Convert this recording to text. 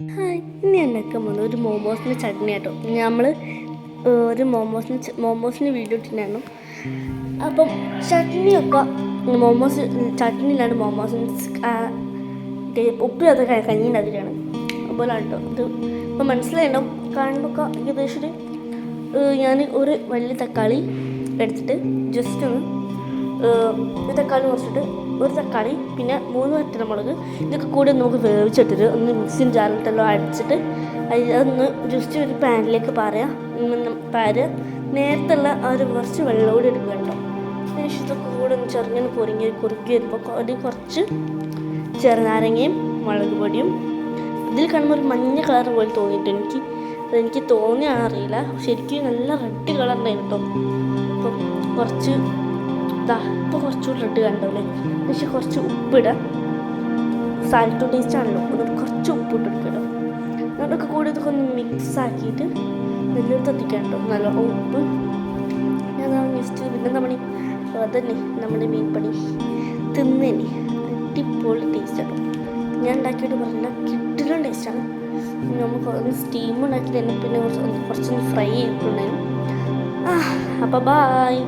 Hi, ഇനി ഉണ്ടാക്കാൻ പോകുന്നത് ഒരു മോമോസിൻ്റെ ചട്നി കേട്ടോ. നമ്മൾ ഒരു മോമോസിന് വീഡിയോ ഇട്ടിട്ടുണ്ടായിരുന്നു. അപ്പം ചട്നിയൊക്കെ ചട്നിയിലാണ് മോമോസിന് ഉപ്പില്ലാത്ത കഞ്ഞി ഉണ്ടാക്കിയിട്ടാണ്. അതുപോലെ കേട്ടോ ഇത് ഇപ്പം മനസ്സിലായിട്ടുണ്ടാവും. കാണുമ്പോൾ ഏകദേശം ഞാൻ ഒരു വലിയ തക്കാളി എടുത്തിട്ട് ജസ്റ്റ് ഒന്ന് തക്കാളി മുറിച്ചിട്ട് ഒരു തക്കാളി പിന്നെ 3 വറ്റൽമുളക് ഇതൊക്കെ കൂടി നമുക്ക് വേവിച്ചിട്ടിട്ട് ഒന്ന് മിക്സിയും ജാറിലിട്ടെല്ലാം അടിച്ചിട്ട് അതൊന്ന് ജസ്റ്റ് ഒരു പാനിലേക്ക് പാരുക. നേരത്തുള്ള ആ ഒരു കുറച്ച് വെള്ളം കൂടി എടുക്കണ്ടോ. ശേഷം ഇതൊക്കെ കൂടെ ഒന്ന് ചെറുങ്ങനെ കുറുക്കി വരുമ്പോൾ അതിൽ കുറച്ച് ചെറുനാരങ്ങയും മുളക് പൊടിയും ഇതിൽ കാണുമ്പോൾ ഒരു മഞ്ഞ കളർ പോലെ തോന്നിയിട്ട് എനിക്ക് തോന്നിയാണെന്ന് അറിയില്ല. ശരിക്കും നല്ല റെഡ് കളറുണ്ടായിരുന്നു കേട്ടോ. അപ്പം കുറച്ച് ഇപ്പോൾ കുറച്ചുകൂടി റെഡ് കണ്ടല്ലേ. പക്ഷേ കുറച്ച് ഉപ്പിടുക. സാൽട്ട് ടേസ്റ്റ് ആണല്ലോ, എന്നിട്ട് കുറച്ച് ഉപ്പിട്ട് എടുക്കണം. അതൊക്കെ കൂടി ഇതൊക്കെ ഒന്ന് മിക്സ് ആക്കിയിട്ട് നല്ലൊരു തത്തിക്കാൻ കേട്ടോ. നല്ല ഉപ്പ് ഞാൻ ജസ്റ്റ് പിന്നെന്താ പണി അതന്നെ നമ്മുടെ മീൻ പണി തിന്നേനെ. അടിപൊളി ടേസ്റ്റ് ആട്ടോ. ഞാൻ ഉണ്ടാക്കിയിട്ട് പറഞ്ഞാൽ കിട്ടില്ല ടേസ്റ്റാണ്. നമുക്ക് ഒന്ന് സ്റ്റീം ഉണ്ടാക്കി തന്നെ പിന്നെ കുറച്ചൊന്ന് ഫ്രൈ ചെയ്തിട്ടുണ്ടായിരുന്നു. അപ്പോൾ ബായ്.